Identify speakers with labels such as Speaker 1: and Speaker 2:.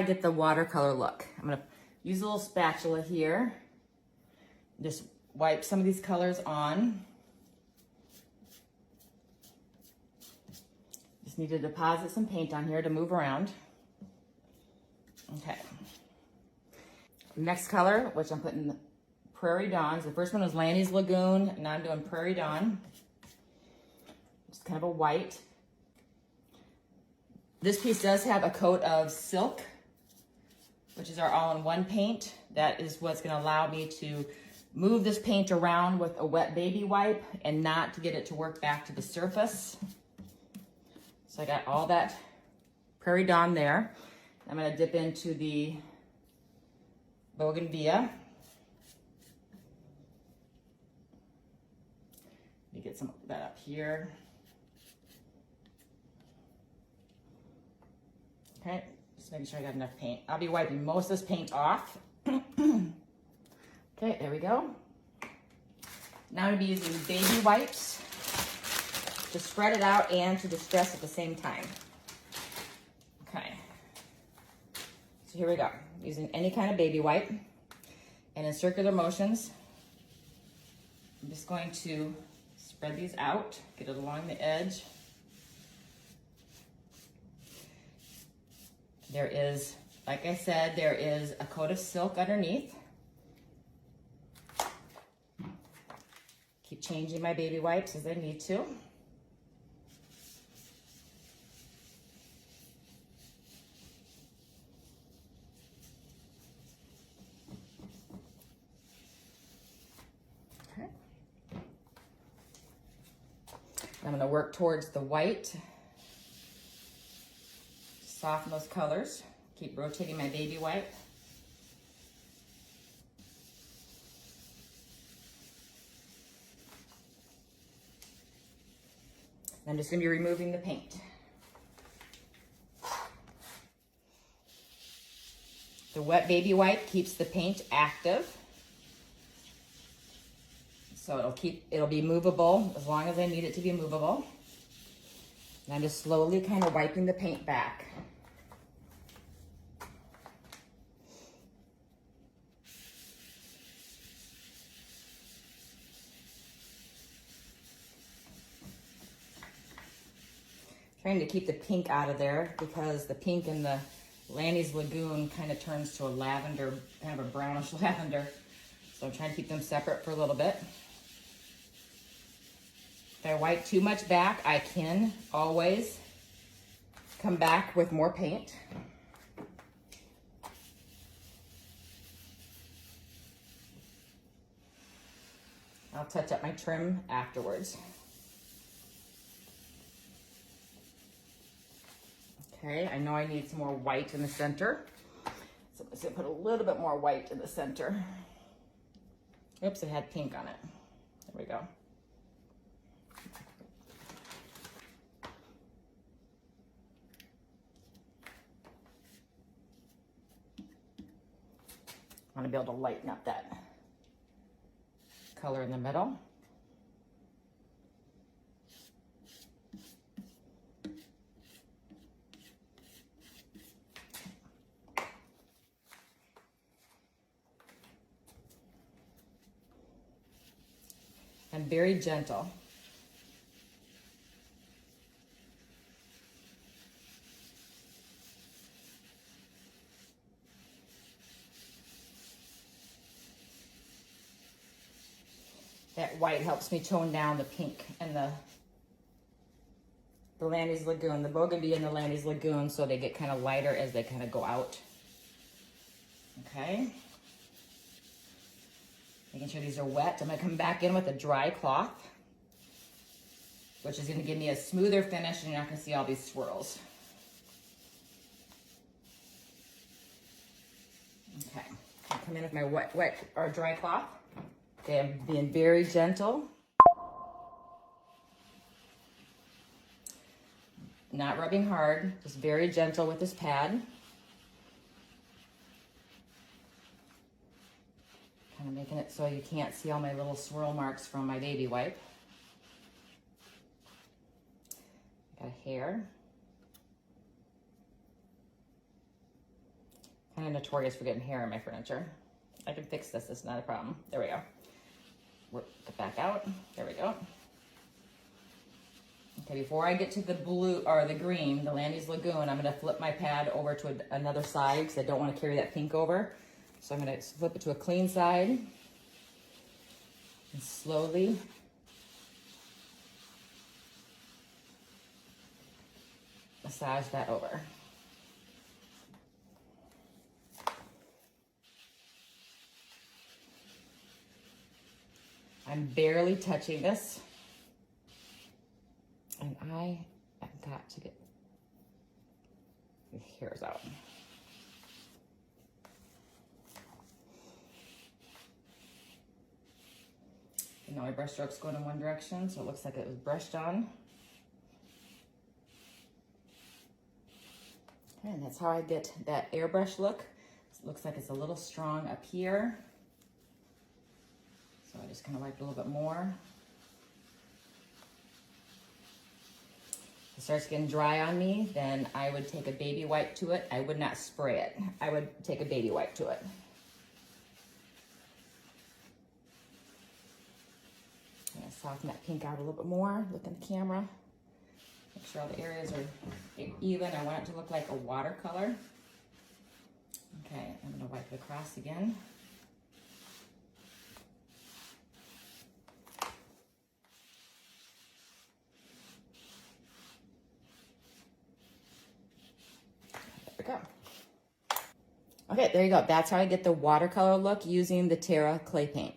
Speaker 1: I get the watercolor look. I'm gonna use a little spatula here. Just wipe some of these colors on. Just need to deposit some paint on here to move around. Okay. Next color, which I'm putting Prairie Dawns. The first one was Lanny's Lagoon, and now I'm doing Prairie Dawn. Just kind of a white. This piece does have a coat of silk, which is our all-in-one paint. That is what's gonna allow me to move this paint around with a wet baby wipe and not to get it to work back to the surface. So I got all that Prairie Dawn there. I'm gonna dip into the Bougainvillea. Let me get some of that up here. Okay, just making sure I got enough paint. I'll be wiping most of this paint off. Okay, there we go. Now I'm gonna be using baby wipes to spread it out and to distress at the same time. Okay, so here we go. Using any kind of baby wipe and in circular motions. I'm just going to spread these out, get it along the edge. There is, like I said, there is a coat of silk underneath. Keep changing my baby wipes as I need to. Okay. I'm going to work towards the white. Soften those colors. Keep rotating my baby wipe. I'm just going to be removing the paint. The wet baby wipe keeps the paint active. So it'll be movable as long as I need it to be movable. And I'm just slowly kind of wiping the paint back. Trying to keep the pink out of there because the pink in the Lanny's Lagoon kind of turns to a lavender, kind of a brownish lavender. So I'm trying to keep them separate for a little bit. If I wipe too much back, I can always come back with more paint. I'll touch up my trim afterwards. Okay, I know I need some more white in the center. So I'm just gonna put a little bit more white in the center. Oops, it had pink on it. There we go. I want to be able to lighten up that color in the middle. I'm very gentle. That white helps me tone down the pink and the Lanny's Lagoon, the Bougainvillea and the Lanny's Lagoon, so they get kind of lighter as they kind of go out. Okay. Making sure these are wet. I'm gonna come back in with a dry cloth, which is gonna give me a smoother finish and you're not gonna see all these swirls. Okay, I'll come in with my wet or dry cloth. Okay, I'm being very gentle. Not rubbing hard, just very gentle with this pad. Kind of making it so you can't see all my little swirl marks from my baby wipe. Got a hair. kind of notorious for getting hair in my furniture. I can fix this, it's not a problem. There we go. Work it back out, there we go. Okay, before I get to the blue, or the green, the Landy's Lagoon, I'm gonna flip my pad over to another side because I don't wanna carry that pink over. So I'm gonna flip it to a clean side and slowly massage that over. I'm barely touching this. And I have got to get the hairs out. You know, my brush stroke's going in one direction, so it looks like it was brushed on. And that's how I get that airbrush look. It looks like it's a little strong up here. So I just kind of wipe it a little bit more. If it starts getting dry on me, then I would take a baby wipe to it. I would not spray it. I would take a baby wipe to it. I'm gonna soften that pink out a little bit more. Look in the camera. Make sure all the areas are even. I want it to look like a watercolor. Okay, I'm gonna wipe it across again. There we go. Okay, there you go. That's how I get the watercolor look using the Terra Clay Paint.